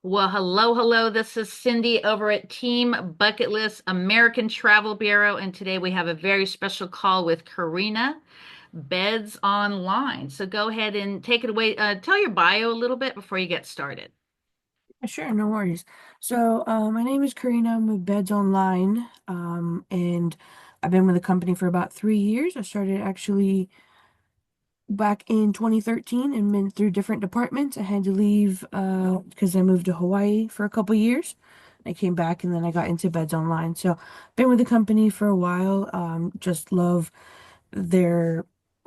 Well, hello, hello. This is Cindy over at Team Bucket List American Travel Bureau, and today we have a very special call with Carina, Beds Online. So go ahead and take it away. Tell your bio a little bit before you get started. Sure, no worries. So, my name is Carina. I'm with Beds Online, and I've been with the company for about 3 years. I started actually back in 2013 and been through different departments. I had to leave because I moved to Hawaii for a couple years. I came back and then I got into Beds Online. So, been with the company for a while. Just love their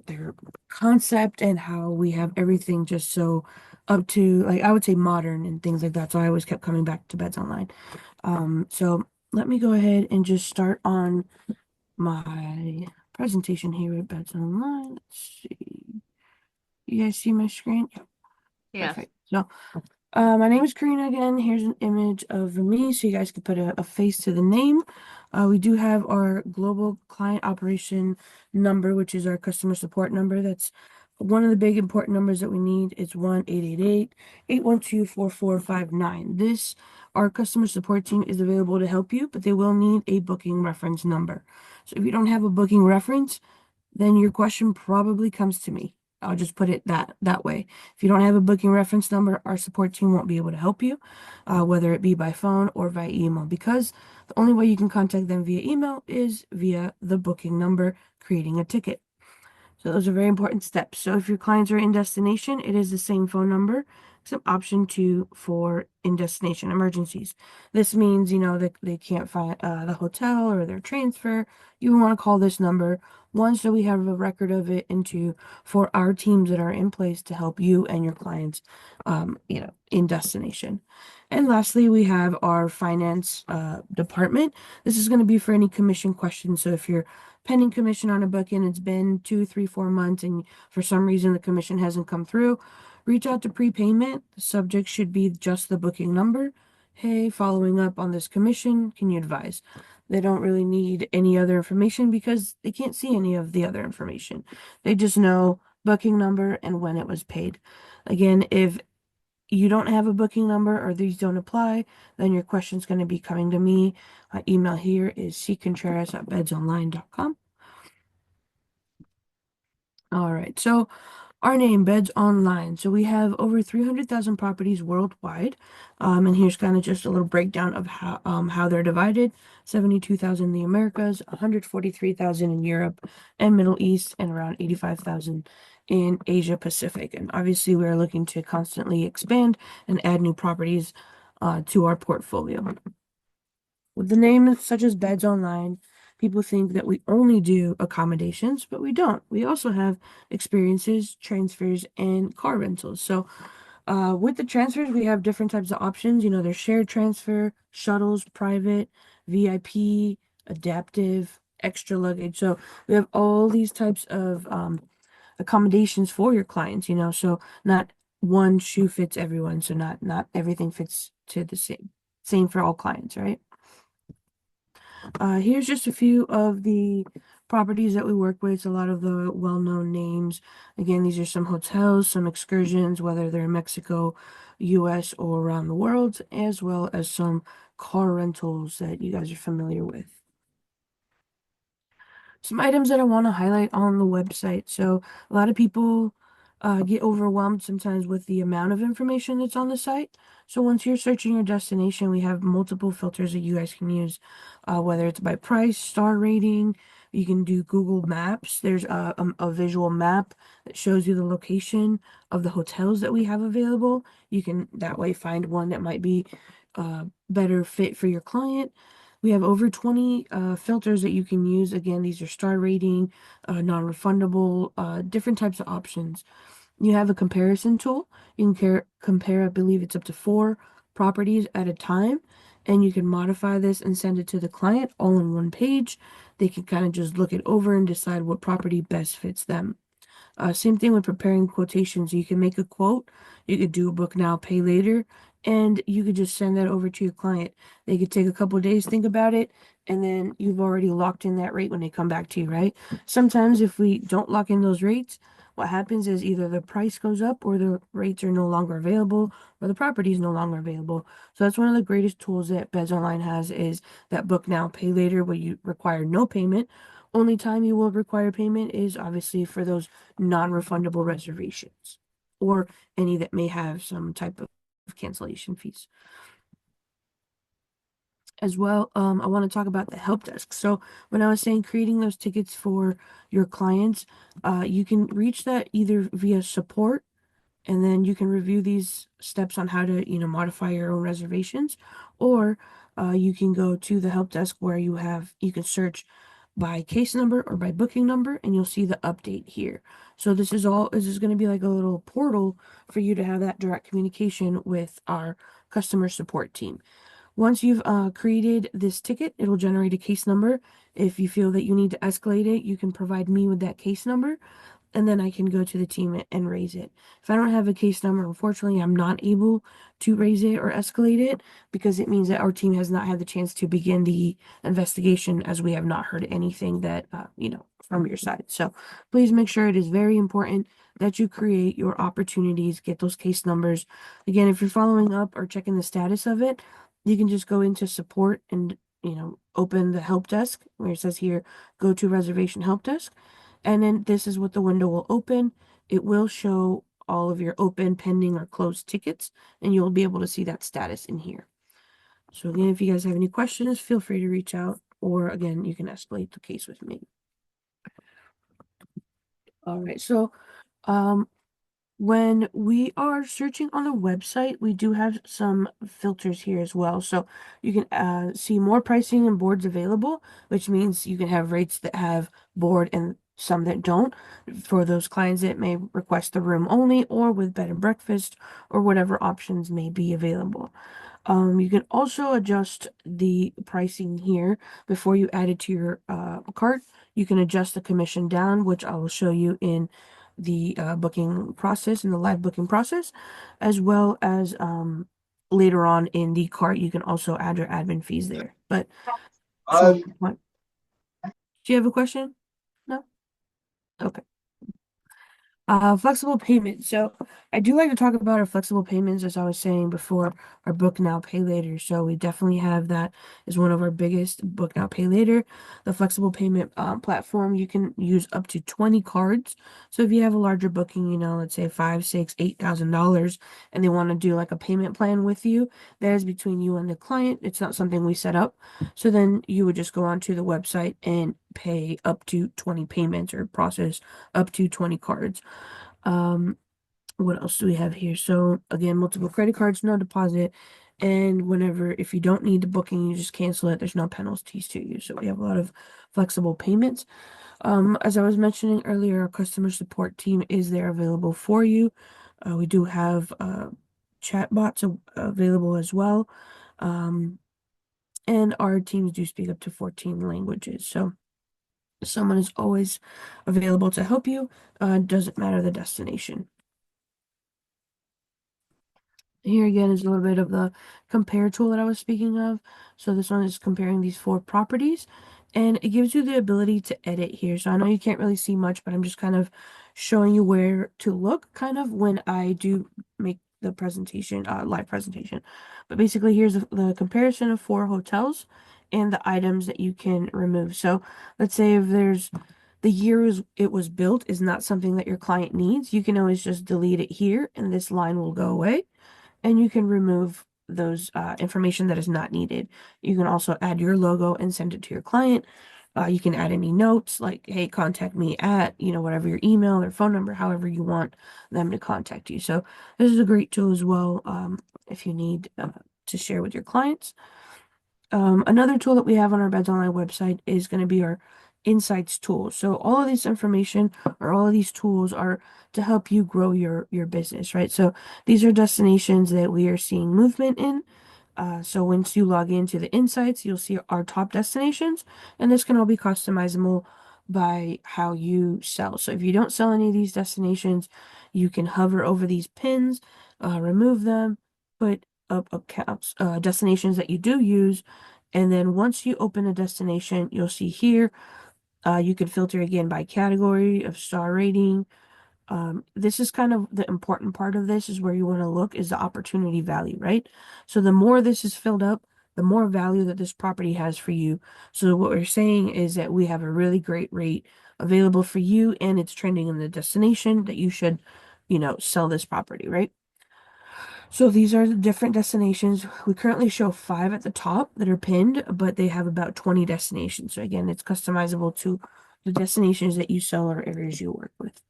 their concept and how we have everything just so up to, like, I would say modern and things like that. So I always kept coming back to Beds Online. So let me go ahead and just start on my presentation here at Beds Online. Let's see. You guys see my screen? Yeah, Yes. perfect. So my name is Karina again. Here's an image of me so you guys can put a face to the name. We do have our global client operation number, which is our customer support number. That's one of the big important numbers that we need. It's 1-888-812-4459. Our customer support team is available to help you, but they will need a booking reference number. So if you don't have a booking reference, then your question probably comes to me. I'll just put it that way. If you don't have a booking reference number, our support team won't be able to help you, whether it be by phone or via email, because the only way you can contact them via email is via the booking number, creating a ticket. So those are very important steps. So if your clients are in destination, it is the same phone number, except option two for in destination emergencies. This means, that they can't find the hotel or their transfer. You want to call this number. One, so we have a record of it, and two, for our teams that are in place to help you and your clients, in destination. And lastly, we have our finance department. This is going to be for any commission questions. So if you're pending commission on a booking, it's been 2, 3, 4 months, and for some reason the commission hasn't come through, reach out to prepayment. The subject should be just the booking number. Hey, following up on this commission, can you advise? They don't really need any other information because they can't see any of the other information. They just know booking number and when it was paid. Again, if you don't have a booking number or these don't apply, then your question's going to be coming to me. My email here is ccontreras@bedsonline.com. All right, so our name, Beds Online. So we have over 300,000 properties worldwide. And here's kind of just a little breakdown of how they're divided. 72,000 in the Americas, 143,000 in Europe and Middle East, and around 85,000 in Asia Pacific. And obviously, we're looking to constantly expand and add new properties to our portfolio. With the name such as Beds Online, people think that we only do accommodations, but we don't. We also have experiences, transfers, and car rentals. So, with the transfers, we have different types of options. There's shared transfer, shuttles, private, VIP, adaptive, extra luggage. So, we have all these types of accommodations for your clients, so not one shoe fits everyone. So, not everything fits to the same for all clients, right? Here's just a few of the properties that we work with. A lot of the well-known names. Again, these are some hotels, some excursions, whether they're in Mexico, US, or around the world, as well as some car rentals that you guys are familiar with. Some items that I want to highlight on the website. So a lot of people get overwhelmed sometimes with the amount of information that's on the site. So once you're searching your destination, we have multiple filters that you guys can use, whether it's by price, star rating. You can do Google Maps. There's a visual map that shows you the location of the hotels that we have available. You can that way find one that might be better fit for your client. We have over 20 filters that you can use. Again, these are star rating, non-refundable, different types of options. You have a comparison tool. You can compare, I believe it's up to 4 properties at a time, and you can modify this and send it to the client all in one page. They can kind of just look it over and decide what property best fits them. Same thing with preparing quotations. You can make a quote, you could do a book now, pay later, and you could just send that over to your client. They could take a couple days, think about it, and then you've already locked in that rate when they come back to you, right? Sometimes if we don't lock in those rates, what happens is either the price goes up or the rates are no longer available or the property is no longer available. So that's one of the greatest tools that Beds Online has is that book now, pay later, where you require no payment. Only time you will require payment is obviously for those non-refundable reservations or any that may have some type of cancellation fees. As well, I want to talk about the help desk. So when I was saying creating those tickets for your clients, you can reach that either via support, and then you can review these steps on how to, modify your own reservations, or you can go to the help desk where you can search by case number or by booking number, and you'll see the update here. So this is going to be like a little portal for you to have that direct communication with our customer support team. Once you've created this ticket, it'll generate a case number. If you feel that you need to escalate it, you can provide me with that case number, and then I can go to the team and raise it. If I don't have a case number, unfortunately, I'm not able to raise it or escalate it because it means that our team has not had the chance to begin the investigation as we have not heard anything that, from your side. So please make sure it is very important that you create your opportunities, get those case numbers. Again, if you're following up or checking the status of it, you can just go into support and, open the help desk where it says here, go to reservation help desk. And then this is what the window will open. It will show all of your open, pending, or closed tickets, and you'll be able to see that status in here. So again, if you guys have any questions, feel free to reach out, or again, you can escalate the case with me. All right, so when we are searching on the website, we do have some filters here as well. So you can see more pricing and boards available, which means you can have rates that have board and some that don't. For those clients that may request the room only or with bed and breakfast or whatever options may be available. You can also adjust the pricing here before you add it to your cart. You can adjust the commission down, which I will show you in the booking process, in the live booking process, as well as later on in the cart, you can also add your admin fees there. But so, what? Do you have a question? No? Okay. Flexible payments. So I do like to talk about our flexible payments, as I was saying before, our book now, pay later. So we definitely have that as one of our biggest book now, pay later. The flexible payment platform, you can use up to 20 cards. So if you have a larger booking, let's say $5, $6, $8,000, and they want to do like a payment plan with you, that is between you and the client. It's not something we set up. So then you would just go onto the website and pay up to 20 payments or process up to 20 cards. What else do we have here? So again, multiple credit cards, no deposit. And if you don't need the booking, you just cancel it. There's no penalties to you. So we have a lot of flexible payments. As I was mentioning earlier, our customer support team is there available for you. We do have chat bots available as well. And our teams do speak up to 14 languages. So someone is always available to help you. Doesn't matter the destination. Here again is a little bit of the compare tool that I was speaking of. So this one is comparing these 4 properties, and it gives you the ability to edit here. So I know you can't really see much, but I'm just kind of showing you where to look kind of when I do make the presentation, live presentation. But basically here's the comparison of 4 hotels and the items that you can remove. So let's say if the year it was built is not something that your client needs, you can always just delete it here and this line will go away. And you can remove those information that is not needed. You can also add your logo and send it to your client. You can add any notes like, hey, contact me at, whatever your email or phone number, however you want them to contact you. So this is a great tool as well if you need to share with your clients. Another tool that we have on our BedsOnline website is going to be our insights tool. So all of this information or all of these tools are to help you grow your business, right? So these are destinations that we are seeing movement in. So once you log into the insights, you'll see our top destinations, and this can all be customizable by how you sell. So if you don't sell any of these destinations, you can hover over these pins, remove them, put up accounts, destinations that you do use, and then once you open a destination, you'll see here, you can filter again by category of star rating, This is kind of the important part of this is where you want to look is the opportunity value, right? So the more this is filled up, the more value that this property has for you. So what we're saying is that we have a really great rate available for you and it's trending in the destination that you should, sell this property, right? So these are the different destinations. We currently show 5 at the top that are pinned, but they have about 20 destinations. So again, it's customizable to the destinations that you sell or areas you work with.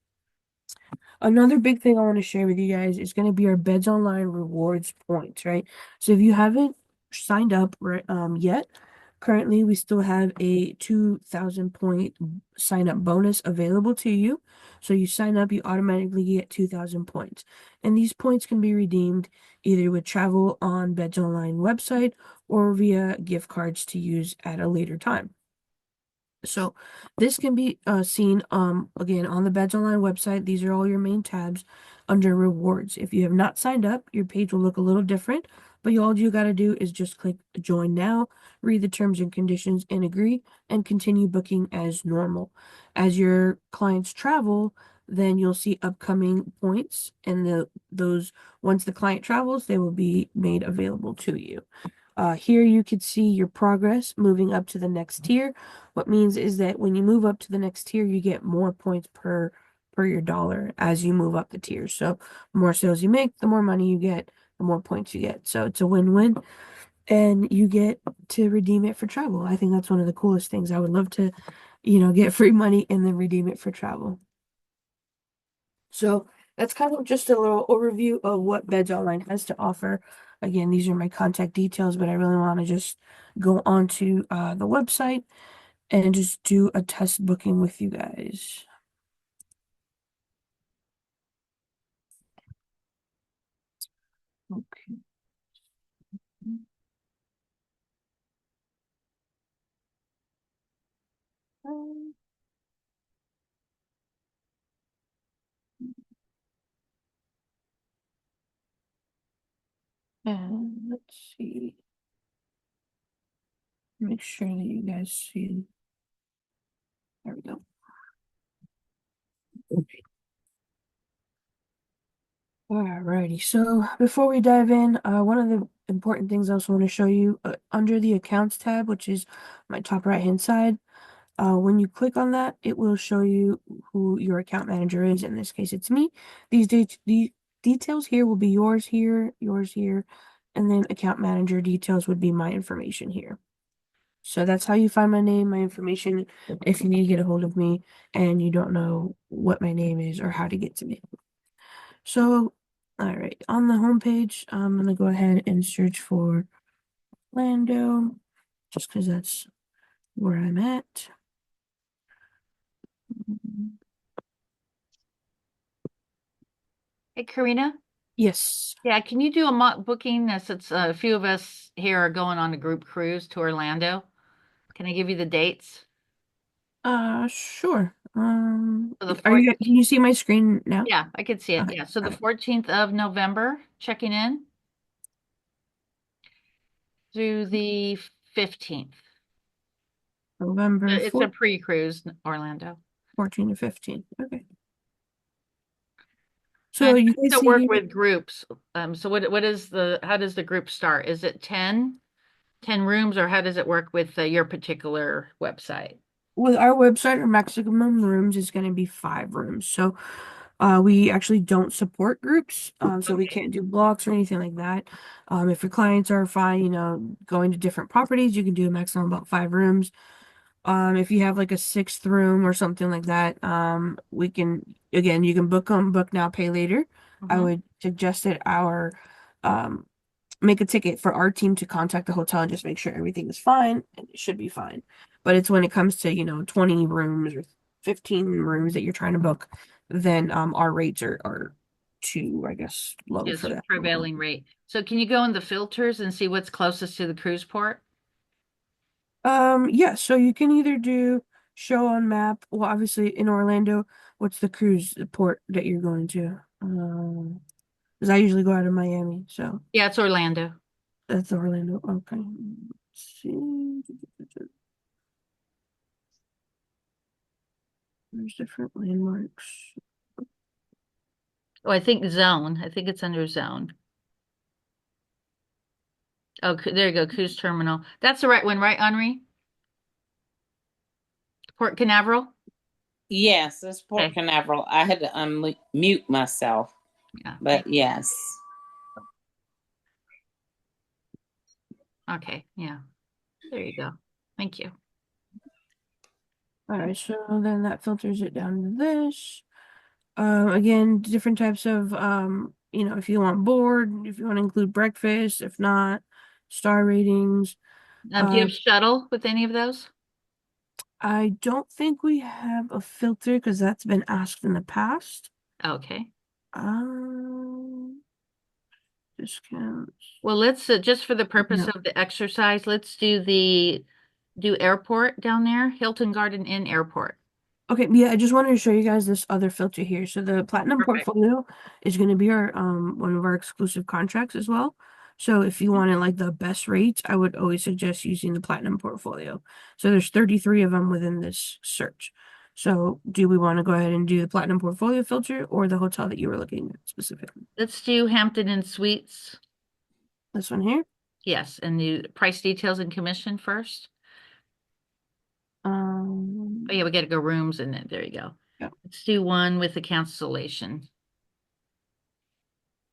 Another big thing I want to share with you guys is going to be our BedsOnline rewards points, right? So if you haven't signed up yet, currently we still have a 2,000 point sign up bonus available to you. So you sign up, you automatically get 2,000 points. And these points can be redeemed either with travel on BedsOnline website or via gift cards to use at a later time. So this can be seen again on the BedsOnline website. These are all your main tabs under rewards. If you have not signed up, your page will look a little different, but all you got to do is just click join now, read the terms and conditions and agree, and continue booking as normal. As your clients travel, then you'll see upcoming points, and those once the client travels, they will be made available to you. Here you can see your progress moving up to the next tier. What means is that when you move up to the next tier, you get more points per your dollar as you move up the tiers. So the more sales you make, the more money you get, the more points you get. So it's a win-win, and you get to redeem it for travel. I think that's one of the coolest things. I would love to, get free money and then redeem it for travel. So that's kind of just a little overview of what BedsOnline has to offer. Again, these are my contact details, but I really want to just go onto the website and just do a test booking with you guys. Okay. Um, And let's see. Make sure that you guys see. There we go. Okay. Alrighty, so before we dive in, one of the important things I also want to show you under the accounts tab, which is my top right hand side, when you click on that, it will show you who your account manager is. In this case, it's me. The details here will be yours here, and then account manager details would be my information here. So that's how you find my name, my information, if you need to get a hold of me and you don't know what my name is or how to get to me. So, all right, on the homepage, I'm going to go ahead and search for Orlando, just because that's where I'm at. Hey, Karina. Yes. Yeah, can you do a mock booking since a few of us here are going on a group cruise to Orlando? Can I give you the dates? Sure. So the Can you see my screen now? yeah, I could see it. Okay. Yeah, so All the right. 14th of November, checking in through the 15th. November It's a 4th, pre-cruise, Orlando. 14 to 15. Okay. So And you guys to see work here with groups. So what is how does the group start? Is it 10 rooms, or how does it work with your particular website? with our website, our maximum rooms is going to be 5 rooms. So we actually don't support groups. So we Okay. can't do blocks or anything like that. If your clients are fine, going to different properties, you can do a maximum about 5 rooms. If you have like a 6th room or something like that, we can, again, you can book now, pay later. I Hmm. would suggest that um, make a ticket for our team to contact the hotel and just make sure everything is fine, and it should be fine. But it's when it comes to, 20 rooms or 15 rooms that you're trying to book, then our rates are too, I guess, low Is for a that. prevailing rate. So can you go in the filters and see what's closest to the cruise port? Yeah, so you can either do show on map. Well, obviously in Orlando, what's the cruise port that you're going to? Because I usually go out of Miami, so Yeah, it's Orlando. that's Orlando. Okay. Let's see. There's different landmarks. Oh, I think zone. I think it's under zone. Oh, there you go, cruise terminal. That's the right one, right, Henri? Port Canaveral? Yes, it's Port Okay. Canaveral. I had to unmute myself, Yeah. but yes. Okay. Yeah. There you go. Thank you. All right, so then that filters it down to this. Again, different types of, if you want board, if you want to include breakfast, if not, star ratings. Do you Uh, have shuttle with any of those? I don't think we have a filter because that's been asked in the past. Okay. Um, Discounts. Well, let's just for the purpose No. of the exercise, let's do airport down there, Hilton Garden Inn Airport. Okay, yeah, I just wanted to show you guys this other filter here. So the platinum Perfect. portfolio is going to be our one of our exclusive contracts as well. So if you wanted like the best rates, I would always suggest using the platinum portfolio. So there's 33 of them within this search. So do we want to go ahead and do the platinum portfolio filter or the hotel that you were looking at specifically? Let's do Hampton Inn Suites. This one here. Yes, and the price details and commission first. Oh yeah, Um, we got to go rooms and then there you go. yeah, Let's do one with the cancellation.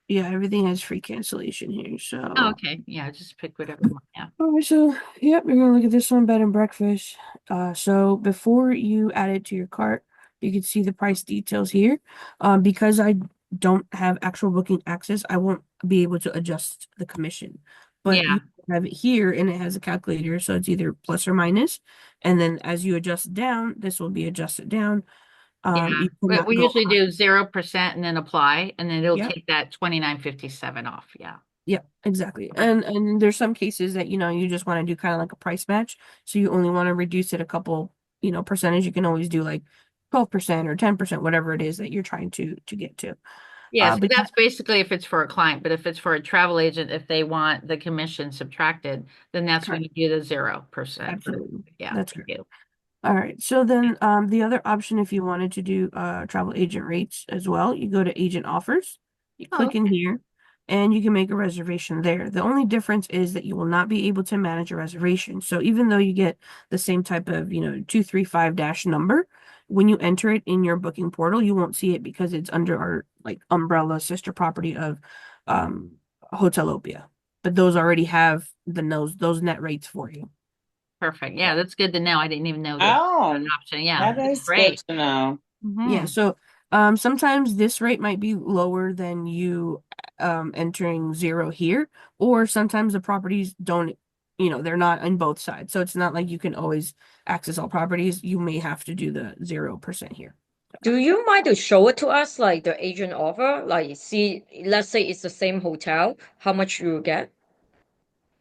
yeah, everything has free cancellation here. Oh, So okay. Yeah, just pick whatever you want. Yeah. all right, so yep, we're gonna look at this one, bed and breakfast. So before you add it to your cart, you can see the price details here. Because I don't have actual booking access, I won't be able to adjust the commission. But Yeah. you have it here and it has a calculator, so it's either plus or minus. And then as you adjust down, this will be adjusted down. Yeah. You But cannot we go usually high. do 0% and then apply, and then it'll Yep. take that 29.57 off. Yeah. Yeah, exactly. Perfect. And there's some cases that, you just want to do kind of like a price match. So you only want to reduce it a couple, percentage. You can always do like 12% or 10%, whatever it is that you're trying to get to. Yeah, so But yeah, that's basically if it's for a client, but if it's for a travel agent, if they want the commission subtracted, then that's when correct. you do the 0%. Absolutely. Yeah, That's thank correct. you. All right. So then the other option, if you wanted to do travel agent rates as well, you go to agent offers, you Oh, click in okay. here, and you can make a reservation there. The only difference is that you will not be able to manage a reservation. So even though you get the same type of, 235 dash number, when you enter it in your booking portal, you won't see it because it's under our like umbrella sister property of um Hotelopia. But those already have those net rates for you. Perfect. Yeah, that's good to know. I didn't even know that an Oh, option. Yeah, that that's is good great. to know. Yeah, Hmm. so sometimes this rate might be lower than you entering zero here, or sometimes the properties don't, they're not on both sides. So it's not like you can always access all properties. You may have to do the 0% here. Do you mind to show it to us, like the agent offer? Like, see, let's say it's the same hotel, how much you get?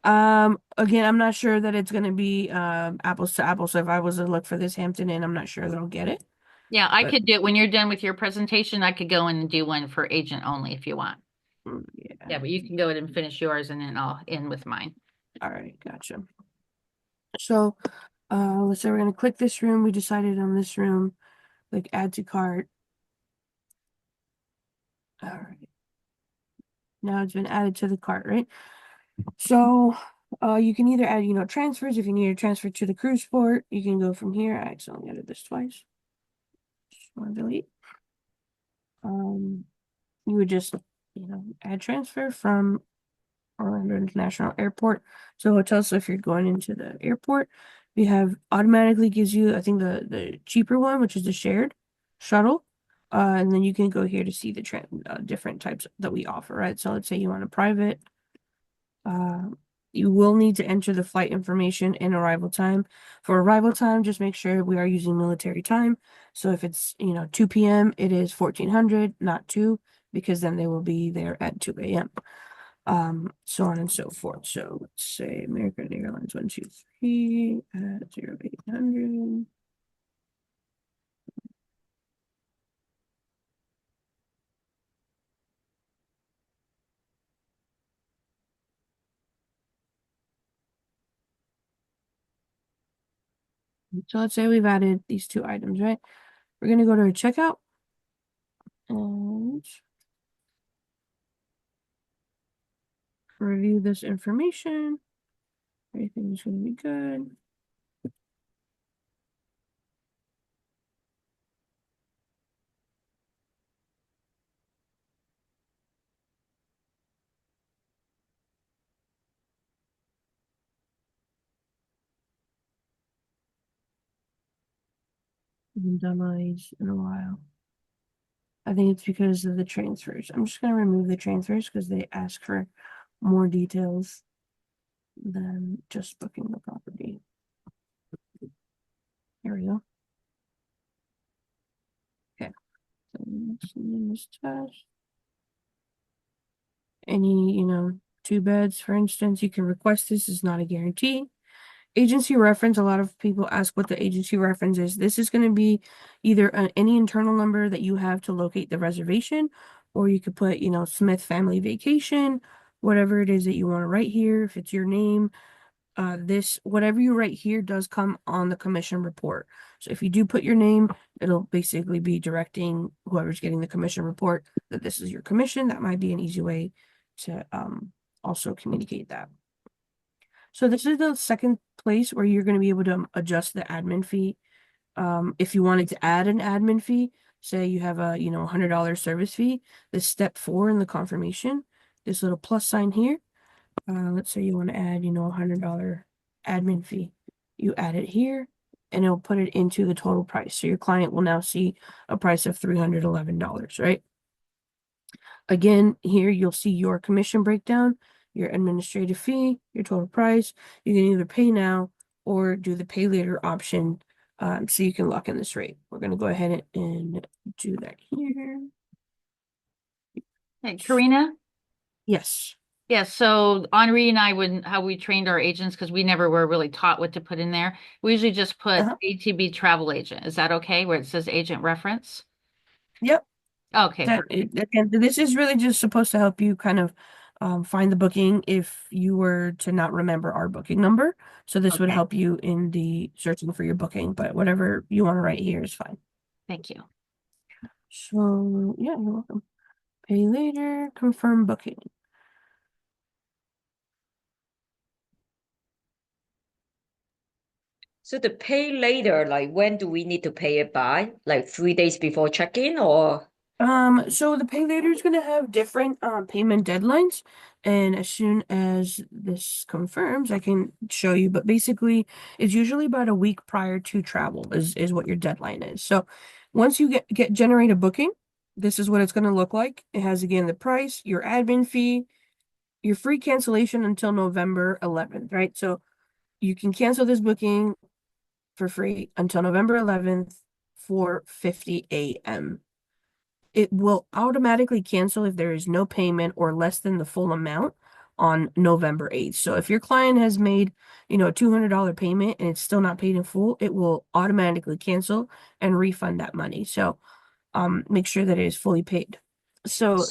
Again, I'm not sure that it's gonna be apples to apples. So if I was to look for this Hampton Inn, I'm not sure that I'll get it. Yeah, I But could do it when you're done with your presentation. I could go in and do one for agent only if you want. yeah. Yeah, but you can go ahead and finish yours and then I'll end with mine. All right, gotcha. So let's say we're gonna click this room. We decided on this room, like add to cart. All right. Now it's been added to the cart, right? So you can either add, transfers. If you need to transfer to the cruise port, you can go from here. I accidentally added this twice. Just want to delete. You would just, add transfer from Orlando International Airport. So hotels, so if you're going into the airport, we have automatically gives you, I think the cheaper one, which is the shared shuttle. And then you can go here to see the different types that we offer, right? So let's say you want a private. Uh, you will need to enter the flight information and arrival time. For arrival time, just make sure we are using military time. So if it's, 2 p.m., it is 1400, not 2, because then they will be there at 2 a.m. So on and so forth. So let's say American Airlines 123 at 0800. So let's say we've added these two items, right? We're gonna go to our checkout and review this information. Everything's going to be good. Haven't done one of these in a while. I think it's because of the transfers. I'm just going to remove the transfers because they ask for more details than just booking the property. There we go. Okay. So next name is test. Any, 2 beds, for instance, you can request this. Is not a guarantee. Agency reference, a lot of people ask what the agency reference is. This is going to be either any internal number that you have to locate the reservation, or you could put, Smith Family Vacation, whatever it is that you want to write here. If it's your name, whatever you write here does come on the commission report. So if you do put your name, it'll basically be directing whoever's getting the commission report that this is your commission. That might be an easy way to also communicate that. So this is the second place where you're going to be able to adjust the admin fee. If you wanted to add an admin fee, say you have a $100 service fee, this step 4 in the confirmation, this little plus sign here. Let's say you want to add, $100 admin fee. You add it here, and it'll put it into the total price. So your client will now see a price of $311, right? Again, here you'll see your commission breakdown, your administrative fee, your total price. You can either pay now or do the pay later option, so you can lock in this rate. We're going to go ahead and do that here. Hey, Karina? Yes. Yeah, so Henri and I how we trained our agents, because we never were really taught what to put in there. We usually just put ATB travel agent. Is that okay, where it says agent reference? Yep. Okay. Again, this is really just supposed to help you kind of find the booking if you were to not remember our booking number. So this would help you in the searching for your booking, but whatever you want to write here is fine. Thank you. So yeah, you're welcome. Pay later, confirm booking. So the pay later, like when do we need to pay it by? Like 3 days before check-in or? So the pay later is going to have different payment deadlines, and as soon as this confirms, I can show you. But basically, it's usually about a week prior to travel is what your deadline is. So once you generate a booking, this is what it's going to look like. It has again the price, your admin fee, your free cancellation until November 11th, right? So you can cancel this booking for free until November 11th, 4:50 a.m. It will automatically cancel if there is no payment or less than the full amount on November 8th. So if your client has made, a $200 payment and it's still not paid in full, it will automatically cancel and refund that money. So make sure that it is fully paid. So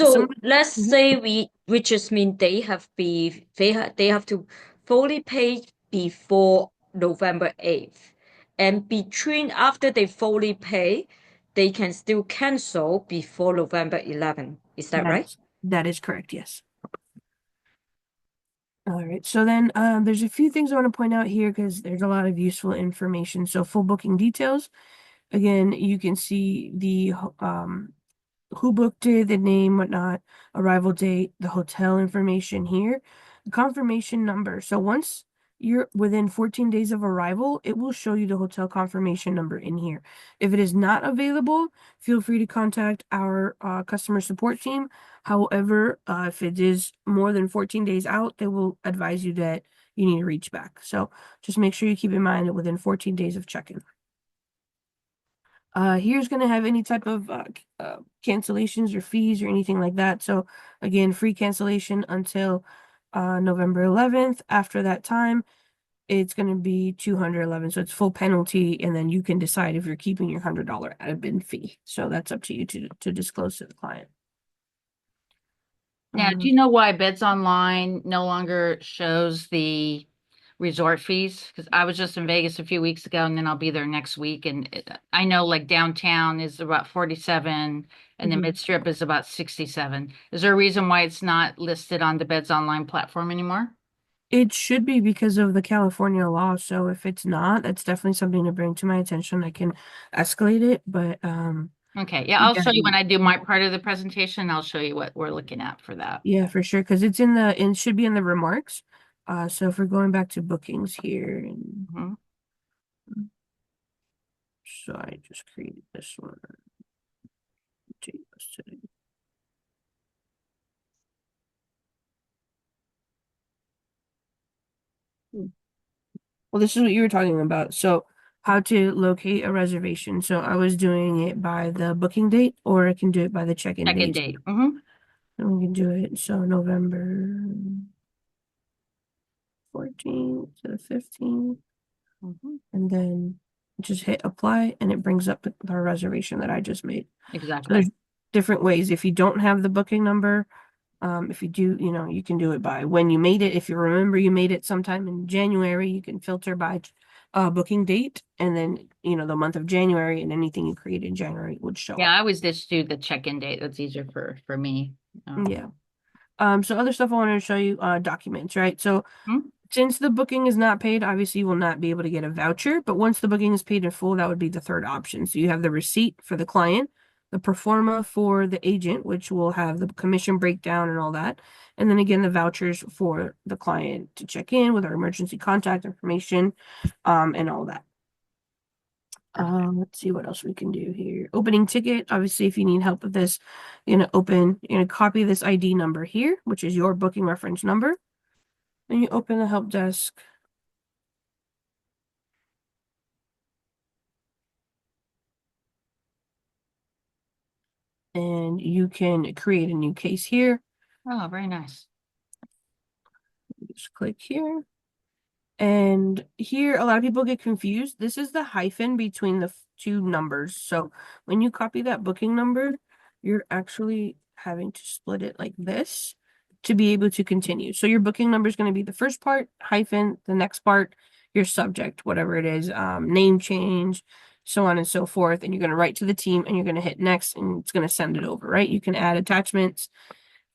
let's say we just mean they have to fully pay before November 8th. And between after they fully pay, they can still cancel before November 11th. Is that right? That is correct, yes. All right, so then there's a few things I want to point out here because there's a lot of useful information. So full booking details. Again, you can see the who booked it, the name, whatnot, arrival date, the hotel information here, the confirmation number. So once you're within 14 days of arrival, it will show you the hotel confirmation number in here. If it is not available, feel free to contact our customer support team. However, if it is more than 14 days out, they will advise you that you need to reach back. So just make sure you keep in mind that within 14 days of check-in. Here's going to have any type of cancellations or fees or anything like that. So again, free cancellation until November 11th. After that time, it's going to be $211. So it's full penalty, and then you can decide if you're keeping your $100 admin fee. So that's up to you to disclose to the client. Now, do you know why BedsOnline no longer shows the resort fees because I was just in Vegas a few weeks ago and then I'll be there next week. And I know like downtown is about 47 and the Mhm. mid strip is about 67. Is there a reason why it's not listed on the Beds Online platform anymore? It should be because of the California law. So if it's not, that's definitely something to bring to my attention. I can escalate it, but Okay. Yeah, I'll yeah, show you when I do my part of the presentation. I'll show you what we're looking at for that. yeah, for sure. Because it should be in the remarks. So if we're going back to bookings here, and Mhm. so I just created this one. Well, this is what you were talking about. So how to locate a reservation. So I was doing it by the booking date, or I can do it by the check-in Check-in date. date. Mm-hmm. And we can do it. So November 14th to the 15th. Mm-hmm. And then just hit apply and it brings up the reservation that I just made. So Exactly. there's different ways. If you don't have the booking number, if you do, you can do it by when you made it. If you remember you made it sometime in January, you can filter by booking date, and then the month of January, and anything you created in January would show Yeah, up. I always just do the check-in date. That's easier for me. Yeah. So other stuff I wanted to show you, documents, right? So Hmm? since the booking is not paid, obviously you will not be able to get a voucher, but once the booking is paid in full, that would be the third option. So you have the receipt for the client, the pro forma for the agent, which will have the commission breakdown and all that. And then again, the vouchers for the client to check in with our emergency contact information, and all that. Let's see what else we can do here. Opening ticket. Obviously, if you need help with this, you're gonna copy this ID number here, which is your booking reference number. And you open the help desk. And you can create a new case here. Oh, very nice. Just click here. And here, a lot of people get confused. This is the hyphen between the two numbers. So when you copy that booking number, you're actually having to split it like this to be able to continue. So your booking number is going to be the first part, hyphen, the next part, your subject, whatever it is, name change, so on and so forth. And you're going to write to the team and you're going to hit next and it's going to send it over, right? You can add attachments.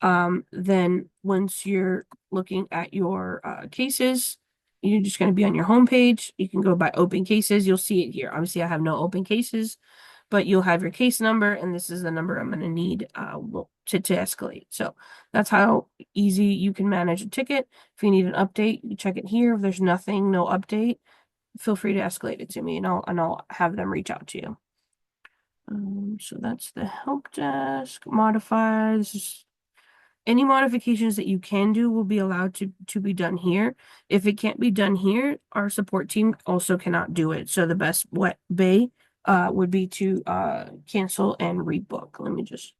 Then once you're looking at your cases, you're just going to be on your home page. You can go by open cases. You'll see it here. Obviously, I have no open cases, but you'll have your case number, and this is the number I'm going to need to escalate. So that's how easy you can manage a ticket. If you need an update, you check it here. If there's nothing, no update, feel free to escalate it to me, and I'll have them reach out to you. So that's the help desk. Modify. This is any modifications that you can do will be allowed to be done here. If it can't be done here, our support team also cannot do it. So the best way would be to cancel and rebook. Let me just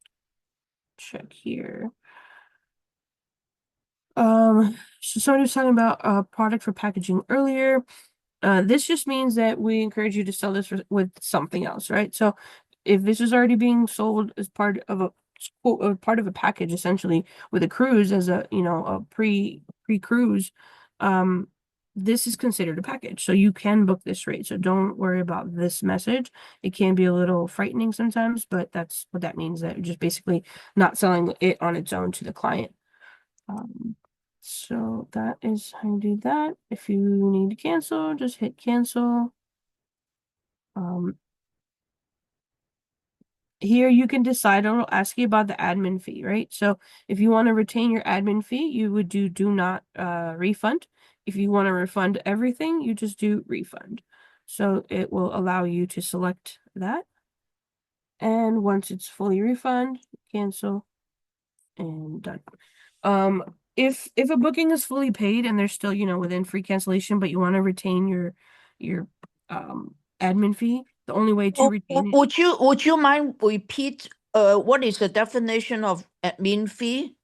check here. So somebody was talking about a product for packaging earlier. This just means that we encourage you to sell this with something else, right? So if this is already being sold as part of a package, essentially with a cruise as a pre-cruise, this is considered a package. So you can book this rate. So don't worry about this message. It can be a little frightening sometimes, but that's what that means, that you're just basically not selling it on its own to the client. So that is how you do that. If you need to cancel, just hit cancel. Here you can decide, it'll ask you about the admin fee, right? So if you want to retain your admin fee, you would do not refund. If you want to refund everything, you just do refund. So it will allow you to select that. And once it's fully refund, cancel and done. If a booking is fully paid and they're still, within free cancellation, but you want to retain your admin fee, the only way to retain it. Would you mind repeat what is the definition of admin fee?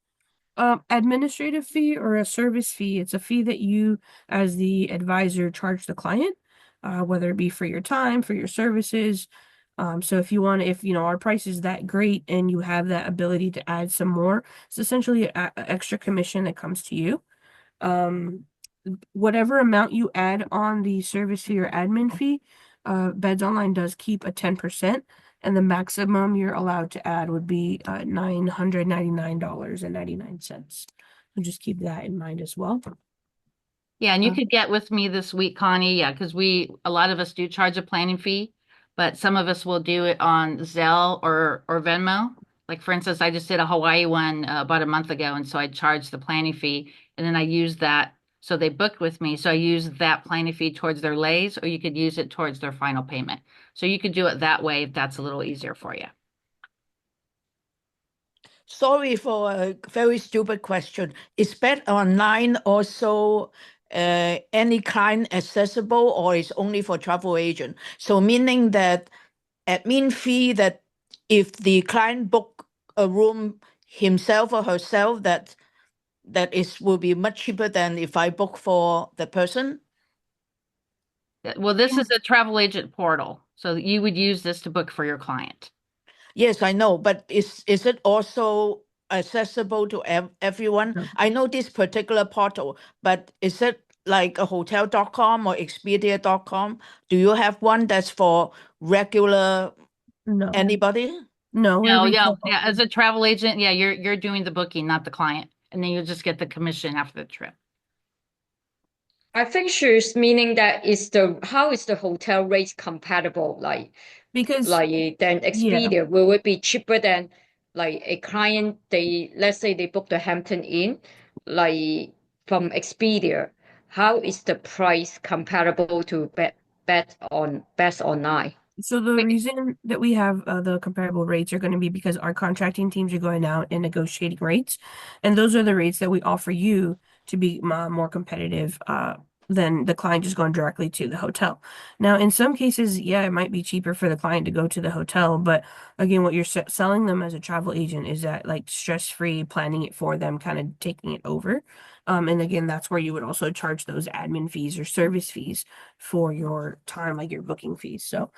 Administrative fee or a service fee. It's a fee that you, as the advisor, charge the client, whether it be for your time, for your services. So if our price is that great and you have that ability to add some more, it's essentially an extra commission that comes to you. whatever amount you add on the service fee or admin fee, BedsOnline does keep a 10%, and the maximum you're allowed to add would be $999.99. So just keep that in mind as well. Yeah, and you could get with me this week, Connie. Yeah, because a lot of us do charge a planning fee, but some of us will do it on Zelle or Venmo. Like for instance, I just did a Hawaii one about a month ago, and so I charged the planning fee, and then I used that. So they booked with me, so I used that planning fee towards their lays, or you could use it towards their final payment. So you could do it that way if that's a little easier for you. Sorry for a very stupid question. Is BedsOnline also any client accessible, or is only for travel agent? So meaning that admin fee, that if the client book a room himself or herself, that will be much cheaper than if I book for the person. Well, this is a travel agent portal, so you would use this to book for your client. Yes, I know, but is it also accessible to everyone? No. I know this particular portal, but is it like a hotel.com or expedia.com? Do you have one that's for regular No. anybody? No, No, every yeah, as a travel agent, yeah, you're doing the booking, not the client, and then you'll just get the commission after the trip. I think she's meaning that how is the hotel rate compatible? because Than yeah. Expedia, will it be cheaper than like a client? Let's say they book the Hampton Inn, like from Expedia. How is the price comparable to Best Online? So the reason that we have the comparable rates are going to be because our contracting teams are going out and negotiating rates, and those are the rates that we offer you to be more competitive than the client just going directly to the hotel. Now, in some cases, yeah, it might be cheaper for the client to go to the hotel, but again, what you're selling them as a travel agent is that like stress-free planning it for them, kind of taking it over. And again, that's where you would also charge those admin fees or service fees for your time, like your booking fees. So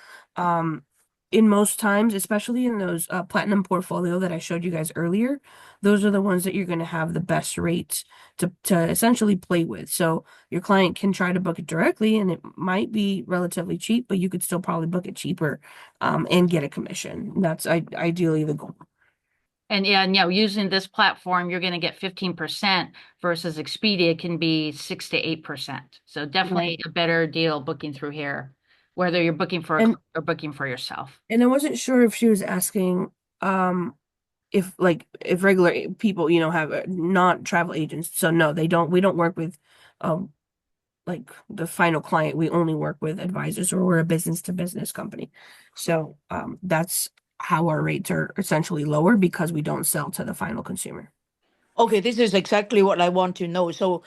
in most times, especially in those platinum portfolio that I showed you guys earlier, those are the ones that you're going to have the best rates to essentially play with. So your client can try to book it directly, and it might be relatively cheap, but you could still probably book it cheaper and get a commission. That's ideally the goal. And yeah, using this platform, you're going to get 15% versus Expedia can be 6 to 8%. So definitely a better deal booking through here, whether you're booking for a And client or booking for yourself. and I wasn't sure if she was asking if regular people, have not travel agents. So no, they don't. We don't work with like the final client. We only work with advisors, or we're a business to business company. So that's how our rates are essentially lower, because we don't sell to the final consumer. Okay, this is exactly what I want to know. So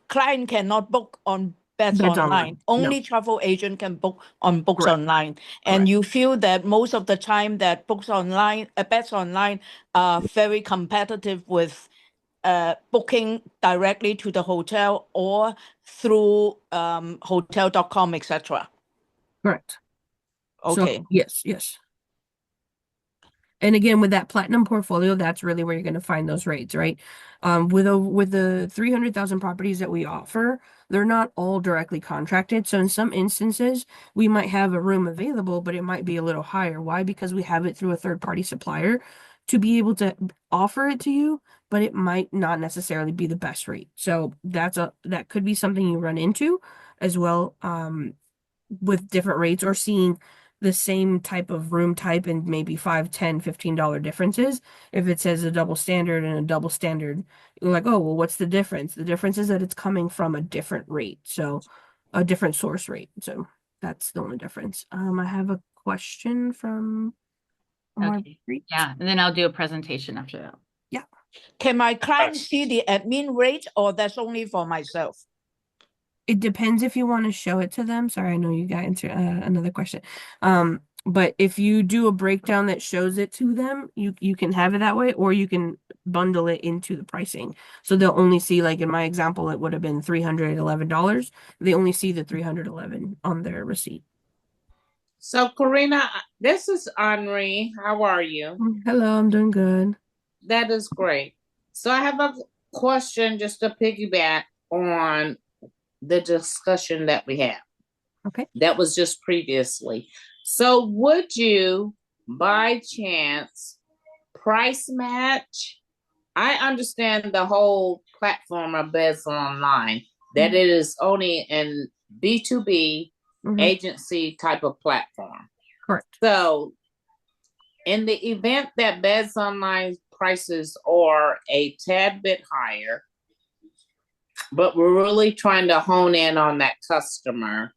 client cannot book on Beds That's Online. online. Only No, travel agent can book on Books correct. Online. And Correct. you feel that most of the time that Books Online, Beds Online are very competitive with booking directly to the hotel or through hotel.com, etc. Correct. So Okay. yes. And again, with that platinum portfolio, that's really where you're going to find those rates, right? With the 300,000 properties that we offer, they're not all directly contracted. So in some instances, we might have a room available, but it might be a little higher. Why? Because we have it through a third-party supplier to be able to offer it to you, but it might not necessarily be the best rate. So that could be something you run into as well, with different rates, or seeing the same type of room type and maybe $5, $10, $15 differences. If it says a double standard and a double standard, you're like, oh, well, what's the difference? The difference is that it's coming from a different rate. So a different source rate. So that's the only difference. I have a question from Okay. Marguerite. Yeah, and then I'll do a presentation after that. Yeah. Can my client see the admin rate, or that's only for myself? It depends if you want to show it to them. Sorry, I know you got into another question. But if you do a breakdown that shows it to them, you can have it that way, or you can bundle it into the pricing. So they'll only see, like in my example, it would have been $311. They only see the 311 on their receipt. So, Carina, this is Henri. How are you? Hello, I'm doing good. That is great. So, I have a question just to piggyback. on the discussion that we had. Okay. That was just previously. So would you, by chance, price match? I understand the whole platform of BedsOnline, that it is only an B2B agency type of platform. Correct. So in the event that BedsOnline prices are a tad bit higher, but we're really trying to hone in on that customer,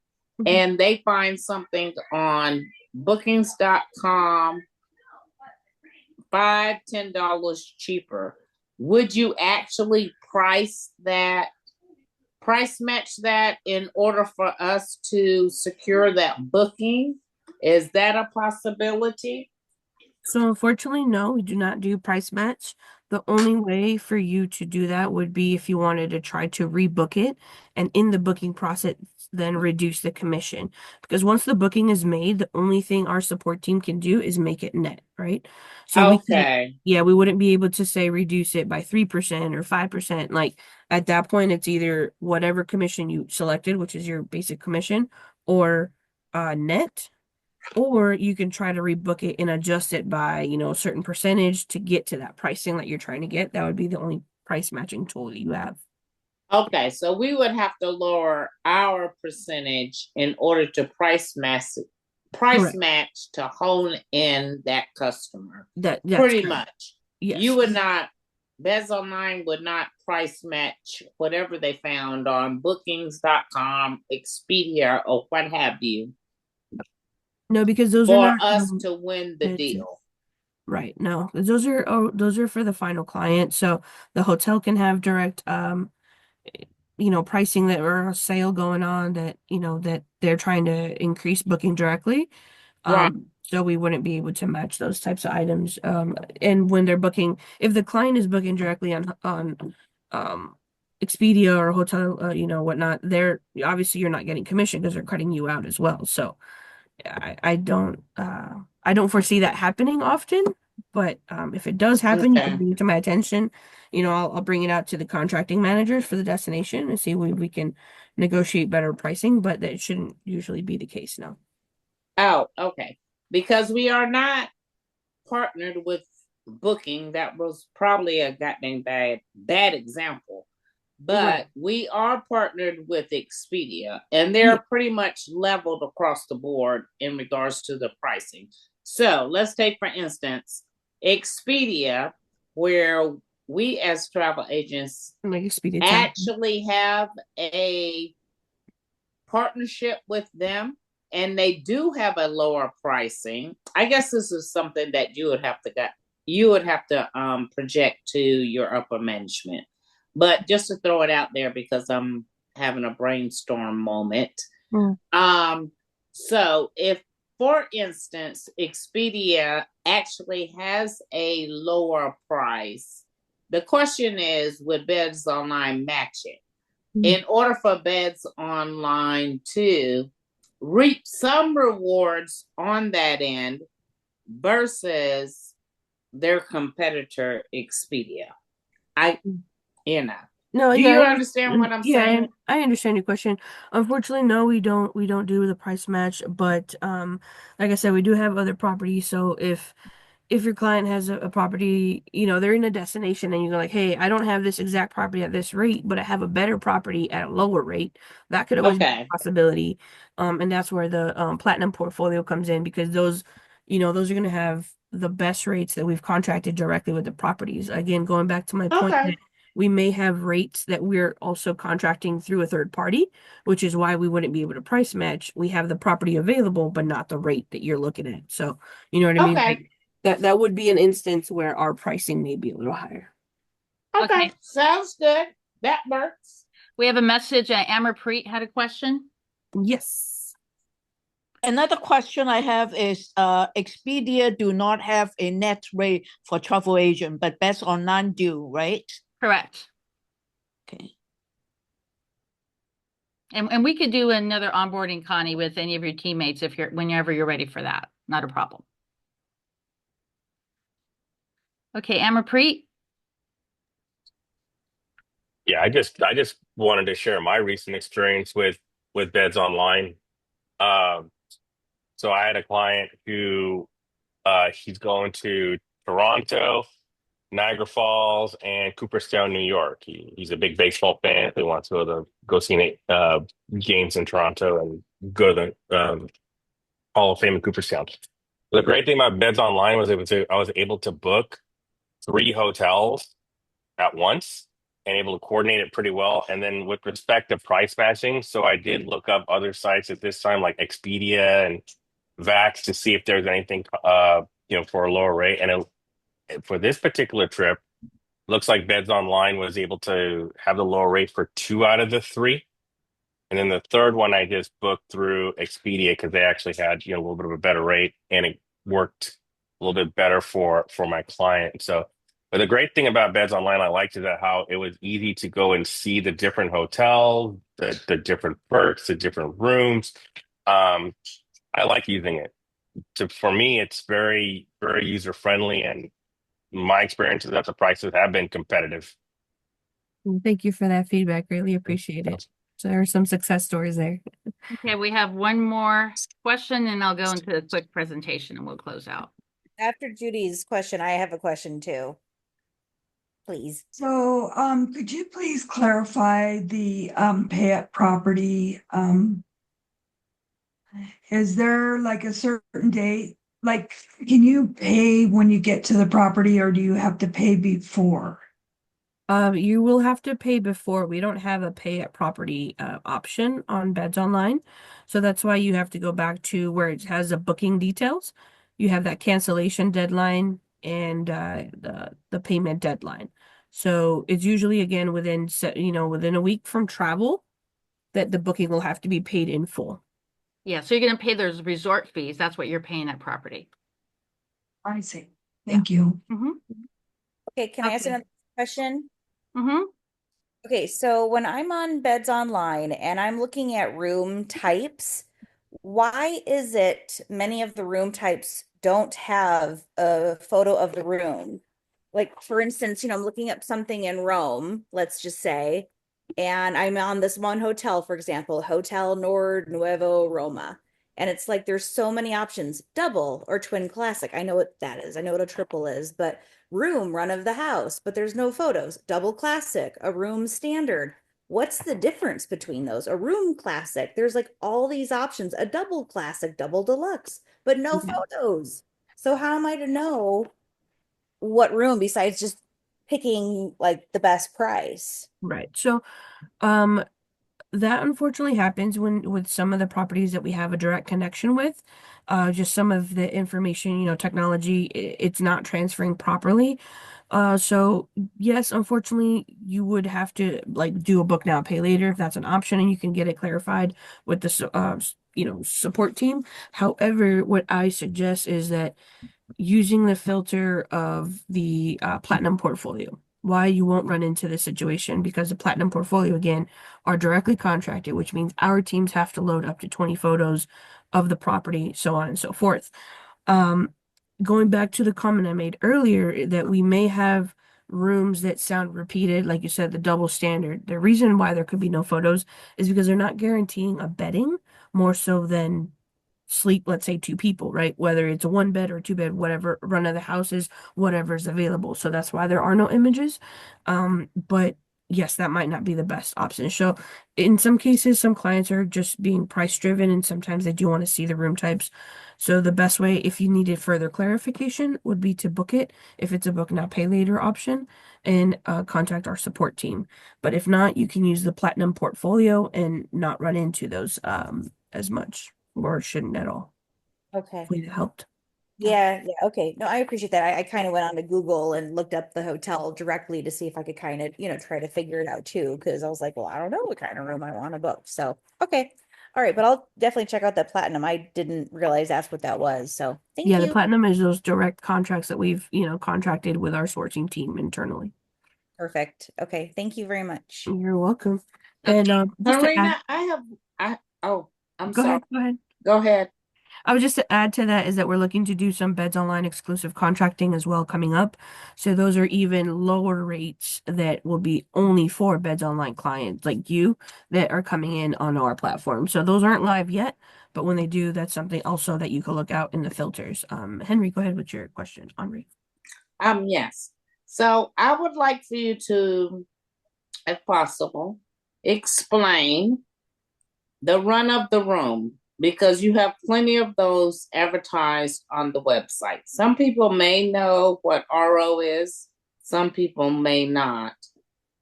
and they find something on bookings.com $5-10 cheaper, would you actually price match that in order for us to secure that booking? Is that a possibility? So unfortunately, no, we do not do price match. The only way for you to do that would be if you wanted to try to rebook it, and in the booking process, then reduce the commission. Because once the booking is made, the only thing our support team can do is make it net, right? So we can't, we wouldn't be able to say reduce it by 3% or 5%. Like at that point, it's either whatever commission you selected, which is your basic commission, or net. Or you can try to rebook it and adjust it by, a certain percentage to get to that pricing that you're trying to get. That would be the only price matching tool that you have. Okay, so we would have to lower our percentage in order to price match to hone in that customer. That's pretty correct. much. Yes. You would not, BedsOnline would not price match whatever they found on bookings.com, Expedia, or what have you. No, because those for are not us to win the deal. Right. No, those are for the final client. So the hotel can have direct pricing that or a sale going on that, that they're trying to increase booking directly. Right. So we wouldn't be able to match those types of items. And when they're booking, if the client is booking directly on Expedia or hotel, whatnot, they're obviously you're not getting commission because they're cutting you out as well. So I don't foresee that happening often, but if it does happen, you can bring it to my attention. I'll bring it out to the contracting managers for the destination and see if we can negotiate better pricing, but that shouldn't usually be the case now. Oh, okay. Because we are not partnered with Booking. That was probably a goddamn bad example. But we are partnered with Expedia, and they're pretty much leveled across the board in regards to the pricing. So let's take, for instance, Expedia, where we as travel agents actually have a partnership with them, and they do have a lower pricing. I guess this is something that you would have to project to your upper management. But just to throw it out there because I'm having a brainstorm moment. So if, for instance, Expedia actually has a lower price, the question is, would BedsOnline match it? In order for BedsOnline to reap some rewards on that end versus their competitor Expedia. No, do you understand what I'm saying? I understand your question. Unfortunately, no, we don't do the price match, but like I said, we do have other properties. So if your client has a property, they're in a destination and you're like, hey, I don't have this exact property at this rate, but I have a better property at a lower rate, that could always be a possibility. And that's where the platinum portfolio comes in, because those are going to have the best rates that we've contracted directly with the properties. Again, going back to my point that we may have rates that we're also contracting through a third party, which is why we wouldn't be able to price match. We have the property available, but not the rate that you're looking at. So, you know what I mean? Like, that would be an instance where our pricing may be a little higher. Okay. Sounds good. That works. We have a message. Amarpreet had a question. Yes. Another question I have is Expedia do not have a net rate for travel agent, but BedsOnline do, right? Correct. Okay. And we could do another onboarding, Connie, with any of your teammates whenever you're ready for that. Not a problem. Okay, Amarpreet. Yeah, I just wanted to share my recent experience with BedsOnline. Um, so I had a client who he's going to Toronto, Niagara Falls, and Cooperstown, New York. He's a big baseball fan. He wants to go see games in Toronto and go to the Hall of Fame in Cooperstown. The great thing about BedsOnline was I was able to book 3 hotels at once and able to coordinate it pretty well. And then with respect to price matching, so I did look up other sites at this time like Expedia and Vax to see if there's anything for a lower rate. And for this particular trip, looks like BedsOnline was able to have the lower rate for 2 out of the 3. And then the third one I just booked through Expedia because they actually had, a little bit of a better rate and it worked a little bit better for my client. So, but the great thing about BedsOnline I liked is that how it was easy to go and see the different hotels, the different perks, the different rooms. I like using it. For me, it's very, very user friendly, and my experience is that the prices have been competitive. Thank you for that feedback. Really appreciate it. So there are some success stories there. Okay, we have one more question, and I'll go into a quick presentation, and we'll close out. After Judy's question, I have a question too. Please. So, could you please clarify the pay at property? Is there like a certain date? Like, can you pay when you get to the property, or do you have to pay before? You will have to pay before. We don't have a pay at property option on BedsOnline. So that's why you have to go back to where it has the booking details. You have that cancellation deadline and the payment deadline. So it's usually again within a week from travel that the booking will have to be paid in full. Yeah, so you're going to pay those resort fees. That's what you're paying at property. I see. Thank you. Mm-hmm. Okay, can I ask Okay. another question? Mm-hmm. Okay, so when I'm on BedsOnline and I'm looking at room types, why is it many of the room types don't have a photo of the room? Like, for instance, I'm looking up something in Rome, let's just say, and I'm on this one hotel, for example, Hotel Nord Nuevo Roma. And it's like there's so many options, double or twin classic. I know what that is. I know what a triple is, but room run of the house, but there's no photos. Double classic, a room standard. What's the difference between those? A room classic, there's like all these options, a double classic, double deluxe, but no photos. So how am I to know what room besides just picking like the best price? Right. So, that unfortunately happens with some of the properties that we have a direct connection with. Just some of the information, technology, it's not transferring properly. So yes, unfortunately, you would have to like do a book now, pay later if that's an option, and you can get it clarified with the support team. However, what I suggest is that using the filter of the platinum portfolio. Why you won't run into this situation, because the platinum portfolio again are directly contracted, which means our teams have to load up to 20 photos of the property, so on and so forth. Going back to the comment I made earlier that we may have rooms that sound repeated, like you said, the double standard. The reason why there could be no photos is because they're not guaranteeing a bedding more so than sleep, let's say 2 people, right? Whether it's a 1 bed or 2 bed, whatever run of the house is, whatever's available. So that's why there are no images. But yes, that might not be the best option. So in some cases, some clients are just being price driven, and sometimes they do want to see the room types. So the best way, if you needed further clarification, would be to book it if it's a book now pay later option, and contact our support team. But if not, you can use the platinum portfolio and not run into those as much, or shouldn't at all. Okay. Hopefully that helped. Yeah, okay. No, I appreciate that. I kind of went on to Google and looked up the hotel directly to see if I could kind of, try to figure it out too, because I was like, well, I don't know what kind of room I want to book. So, okay. All right, but I'll definitely check out that platinum. I didn't realize that's what that was. So, thank Yeah, you. the platinum is those direct contracts that we've, contracted with our sourcing team internally. Perfect. Okay, thank you very much. You're welcome. And just to Carina, add, I'm go sorry. ahead. Go ahead. I would just to add to that is that we're looking to do some Beds Online exclusive contracting as well coming up. So those are even lower rates that will be only for Beds Online clients like you that are coming in on our platform. So those aren't live yet, but when they do, that's something also that you can look out in the filters. Henry, go ahead with your question. Henri. Yes. So I would like for you to, if possible, explain the run of the room, because you have plenty of those advertised on the website. Some people may know what RO is, some people may not.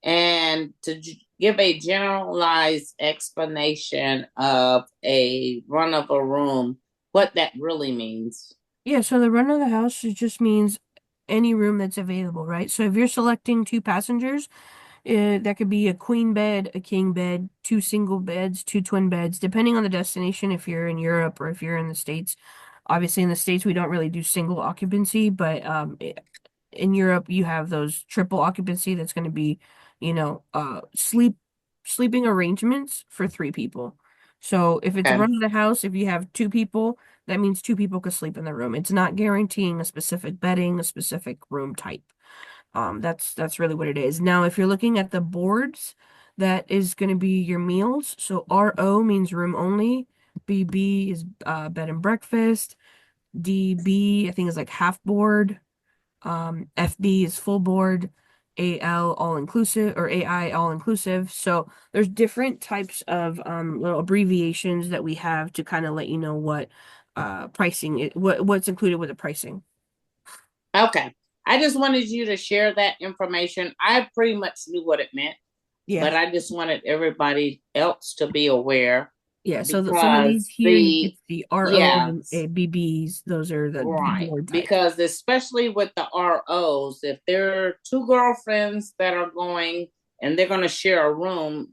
And to give a generalized explanation of a run of a room, what that really means. Yeah, so the run of the house, it just means any room that's available, right? So if you're selecting 2 passengers, that could be a queen bed, a king bed, 2 single beds, 2 twin beds, depending on the destination. If you're in Europe or if you're in the States, obviously in the States we don't really do single occupancy, but in Europe you have those triple occupancy that's going to be, sleeping arrangements for 3 people. So if it's a Okay. run of the house, if you have 2 people, that means 2 people could sleep in the room. It's not guaranteeing a specific bedding, a specific room type. That's really what it is. Now, if you're looking at the boards, that is going to be your meals. So RO means room only. BB is bed and breakfast. DB, I think, is like half board. FB is full board. AL all inclusive, or AI all inclusive. So there's different types of little abbreviations that we have to kind of let you know what pricing what's included with the pricing. Okay. I just wanted you to share that information. I pretty much knew what it meant, but Yeah. I just wanted everybody else to be aware. Yeah, so some of these Because here, it's the RO and yes, BBs. Those are the right. board types. Because especially with the ROs, if there are 2 girlfriends that are going and they're going to share a room,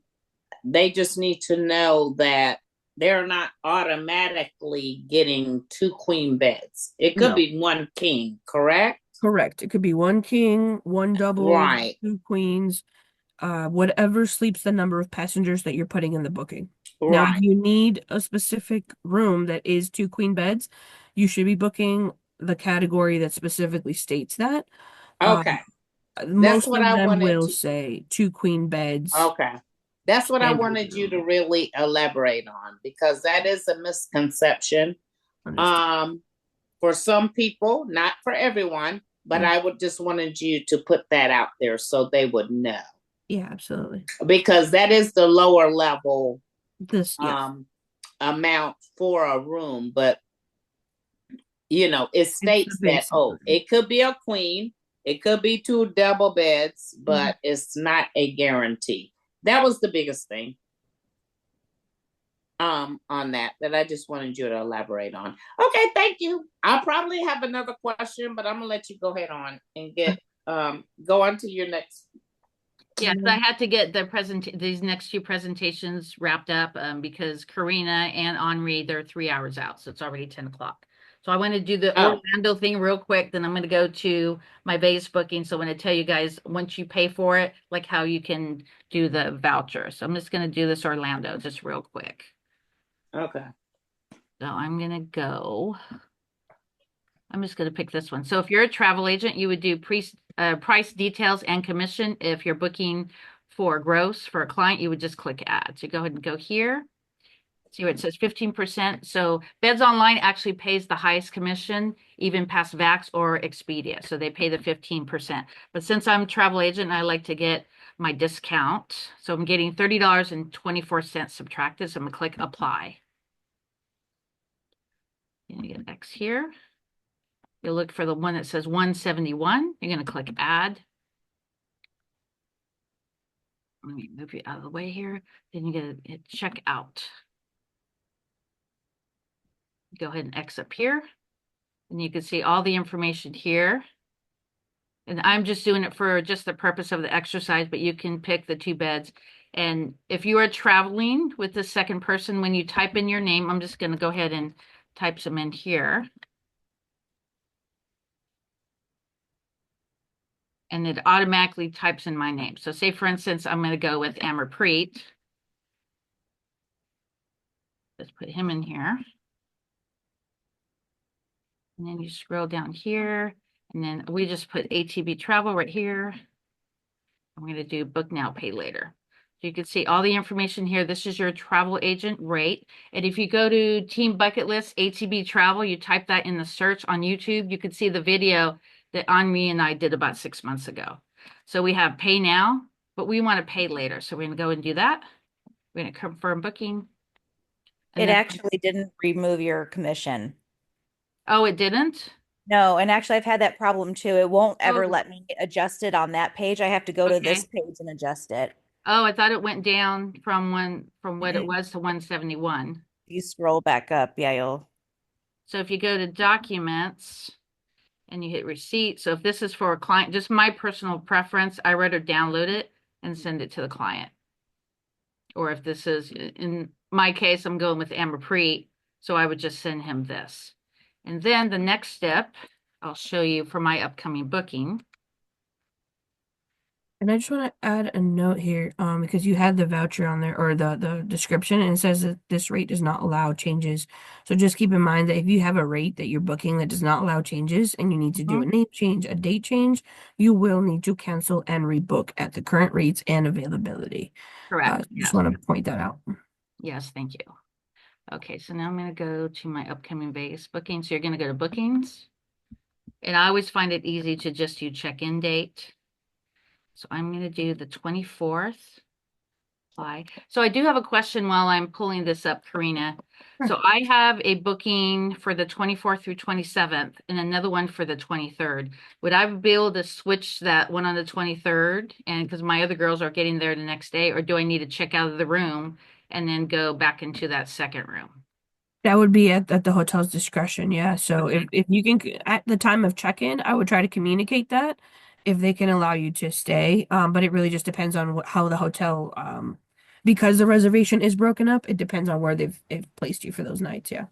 they just need to know that they're not automatically getting 2 queen beds. It could No, be 1 king, correct? correct. It could be 1 king, 1 double, Right. 2 queens, whatever sleeps the number of passengers that you're putting in the booking. Now, if Right. you need a specific room that is 2 queen beds, you should be booking the category that specifically states that. Okay. That's Most what of I them wanted will to. say 2 queen beds, Okay. That's what I standard wanted you to room. really elaborate on, because that is a misconception. Understood. Um, for some people, not for everyone, but Mm. I would just wanted you to put that out there so they would know, Yeah, absolutely. because that is the lower level Yeah. amount for a room, but it It's the states that, basic room. it could be a queen, it could be 2 double beds, but it's not a guarantee. That was the biggest thing on that I just wanted you to elaborate on. Okay, thank you. I'll probably have another question, but I'm gonna let you go ahead on and get go on to your next. Yes, I had to get these next 2 presentations wrapped up because Carina and Henri, they're 3 hours out, so it's already 10 o'clock. So I want to do the Oh. Orlando thing real quick, then I'm going to go to my base booking. So I'm going to tell you guys, once you pay for it, like how you can do the voucher. So I'm just going to do this Orlando just real quick. Okay. So I'm going to go. I'm just going to pick this one. So if you're a travel agent, you would do price details and commission. If you're booking for gross for a client, you would just click add. So go ahead and go here. See where it says 15%. So BedsOnline actually pays the highest commission, even past Vax or Expedia. So they pay the 15%. But since I'm a travel agent, I like to get my discount. So I'm getting $30.24 subtracted. So I'm going to click apply. You're going to get X here. You'll look for the one that says 171. You're going to click add. Let me move you out of the way here. Then you're going to hit check out. Go ahead and X up here. And you can see all the information here. And I'm just doing it for just the purpose of the exercise, but you can pick the 2 beds. And if you are traveling with the second person, when you type in your name, I'm just going to go ahead and type some in here. And it automatically types in my name. So say, for instance, I'm going to go with Amarpreet. Let's put him in here. And then you scroll down here, and then we just put ATB travel right here. I'm going to do book now, pay later. So you can see all the information here. This is your travel agent rate. And if you go to Team Bucket List ATB Travel, you type that in the search on YouTube, you can see the video that Henri and I did about 6 months ago. So we have pay now, but we want to pay later. So we're going to go and do that. We're going to confirm booking. And It then, actually didn't remove your commission. oh, it didn't? No, and actually I've had that problem too. It won't ever Oh, let me adjust it on that page. I have to go to this okay. page and adjust it. Oh, I thought it went down from what it was to 171. You scroll back up, yeah, you'll. So if you go to documents and you hit receipt, so if this is for a client, just my personal preference, I rather download it and send it to the client. Or if this is, in my case, I'm going with Amberpreet, so I would just send him this. And then the next step, I'll show you for my upcoming booking. And I just want to add a note here, because you had the voucher on there or the description, and it says that this rate does not allow changes. So just keep in mind that if you have a rate that you're booking that does not allow changes and you need to do a name change, a date change, you will need to cancel and rebook at the current rates and availability. Correct. Just want to point that out. Yes, thank you. Okay, so now I'm going to go to my upcoming Vegas booking. So you're going to go to bookings. And I always find it easy to just do check-in date. So I'm going to do the 24th. So I do have a question while I'm pulling this up, Carina. So I have a booking for the 24th through 27th and another one for the 23rd. Would I be able to switch that one on the 23rd? And because my other girls are getting there the next day, or do I need to check out of the room and then go back into that second room? That would be at the hotel's discretion, yeah. So Okay. if you can, at the time of check-in, I would try to communicate that if they can allow you to stay. But it really just depends on how the hotel, because the reservation is broken up, it depends on where they've placed you for those nights, yeah.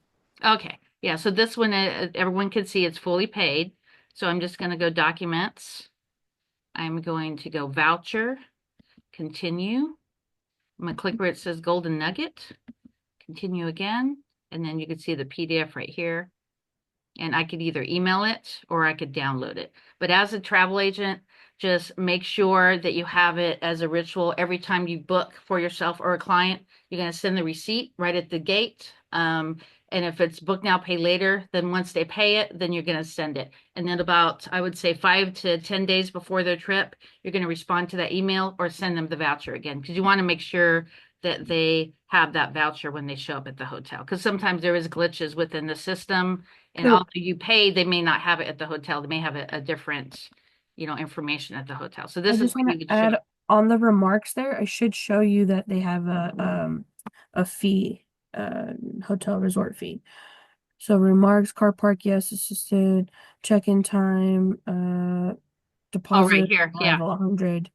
Okay. Yeah. So this one, everyone can see it's fully paid. So I'm just going to go documents. I'm going to go voucher, continue. I'm going to click where it says golden nugget, continue again. And then you can see the PDF right here. And I could either email it or I could download it. But as a travel agent, just make sure that you have it as a ritual. Every time you book for yourself or a client, you're going to send the receipt right at the gate. And if it's book now, pay later, then once they pay it, then you're going to send it. And then about, I would say 5 to 10 days before their trip, you're going to respond to that email or send them the voucher again, because you want to make sure that they have that voucher when they show up at the hotel. Because sometimes there is glitches within the system, and So- although you pay, they may not have it at the hotel. They may have a different, information at the hotel. So I this is just what want you to would show. add on the remarks there, I should show you that they have a fee, hotel resort fee. So remarks, car park, yes, assisted, check-in time, Oh, deposit, right here. Yeah. arrival 100.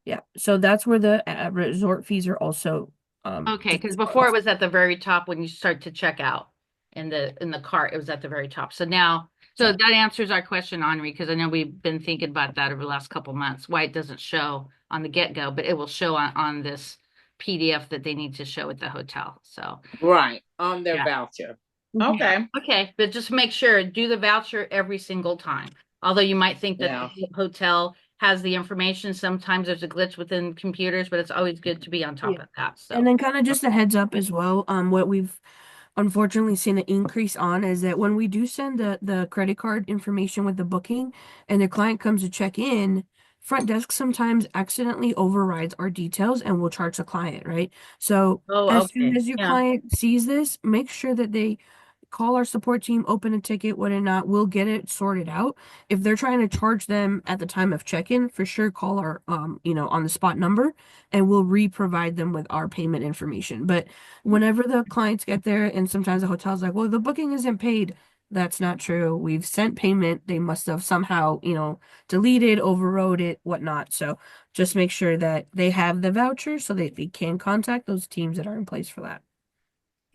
Yeah, so that's where the resort fees are also Okay, because disclosed. before it was at the very top when you start to check out in the cart, it was at the very top. So now, so that answers our question, Henri, because I know we've been thinking about that over the last couple months, why it doesn't show on the get-go, but it will show on this PDF that they need to show at the hotel. So Right, on their Yeah. voucher. Yeah. Okay. Okay, but just make sure, do the voucher every single time. Although you might think that Yeah. the hotel has the information, sometimes there's a glitch within computers, but it's always good to be on top Yeah. of that. So And then kind of just a heads up as well, what we've unfortunately seen an increase on is that when we do send the credit card information with the booking and the client comes to check in, front desk sometimes accidentally overrides our details and will charge the client, right? So as soon okay. as your Yeah. client sees this, make sure that they call our support team, open a ticket, what or not, we'll get it sorted out. If they're trying to charge them at the time of check-in, for sure call our on the spot number and we'll re-provide them with our payment information. But whenever the clients get there and sometimes the hotel's like, well, the booking isn't paid. That's not true. We've sent payment. They must have somehow, deleted, overrode it, whatnot. So just make sure that they have the voucher so that they can contact those teams that are in place for that.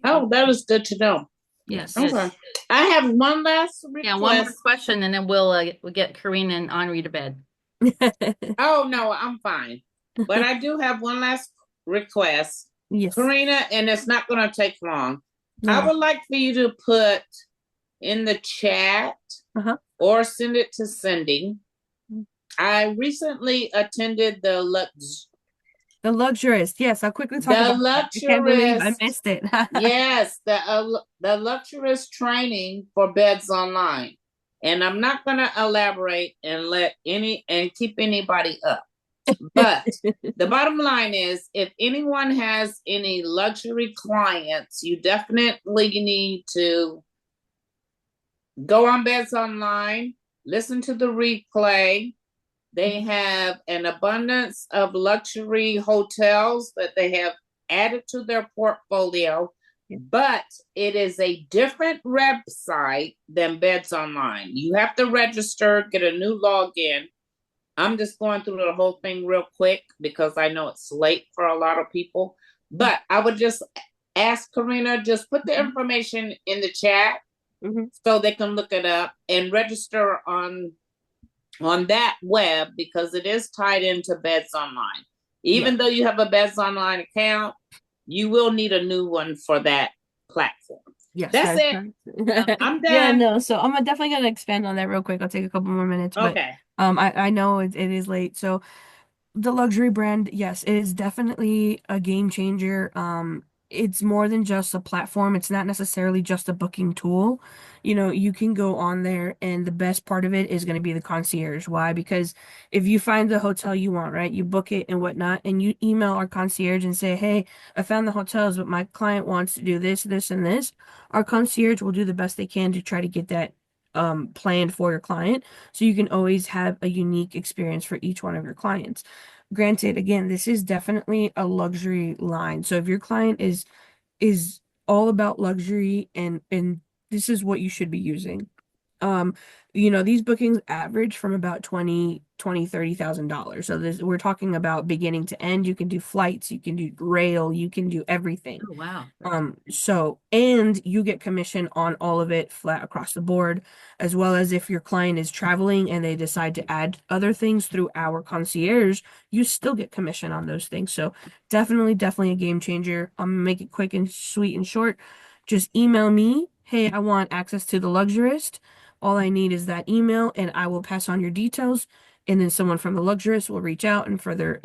Oh, that is good to know. Yes. Okay. I have one last Yeah, one more request. question and then we'll get Carina and Henri to bed. Oh, no, I'm fine. But I do have one last request. Yes. Carina, and it's not going to take long. No. I would like for you to put in the chat Uh-huh. or send it to Cindy. I recently attended the Luxurist. Yes, I'll quickly talk about that. I can't believe I missed it. Yes, the Luxurist training for BedsOnline. And I'm not going to elaborate and keep anybody up. But the bottom line is, if anyone has any luxury clients, you definitely need to go on BedsOnline, listen to the replay. They have an abundance of luxury hotels that they have added to their portfolio, but it is a different website than BedsOnline. You have to register, get a new login. I'm just going through the whole thing real quick because I know it's late for a lot of people. But I would just ask Carina, just put the information in the chat so they can look it up and register on that web, because it is tied into BedsOnline. Even though you have a BedsOnline account, you will need a new one for that platform. Yes, that's it. I'm done. Yeah, no, so I'm definitely gonna expand on that real quick. I'll take a couple more minutes, but Okay. I know it is late. So the luxury brand, yes, it is definitely a game changer. It's more than just a platform. It's not necessarily just a booking tool. You know, you can go on there, and the best part of it is going to be the concierge. Why? Because if you find the hotel you want, right, you book it and whatnot, and you email our concierge and say, hey, I found the hotels, but my client wants to do this, this, and this. Our concierge will do the best they can to try to get that planned for your client, so you can always have a unique experience for each one of your clients. Granted, again, this is definitely a luxury line. So if your client is all about luxury, and this is what you should be using. You know, these bookings average from about $30,000. So we're talking about beginning to end. You can do flights, you can do rail, you can do everything. Oh, wow. And you get commission on all of it flat across the board, as well as if your client is traveling and they decide to add other things through our concierge, you still get commission on those things. So definitely a game changer. I'm gonna make it quick and sweet and short. Just email me, hey, I want access to the Luxurist. All I need is that email, and I will pass on your details, and then someone from the Luxurist will reach out and further,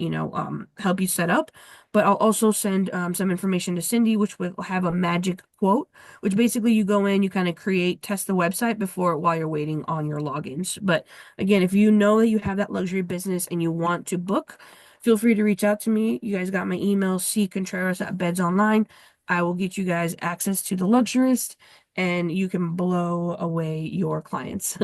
help you set up. But I'll also send some information to Cindy, which will have a magic quote, which basically you go in, you kind of test the website while you're waiting on your logins. But again, if you know that you have that luxury business and you want to book, feel free to reach out to me. You guys got my email, ccontreras at BedsOnline. I will get you guys access to the Luxurist, and you can blow away your clients.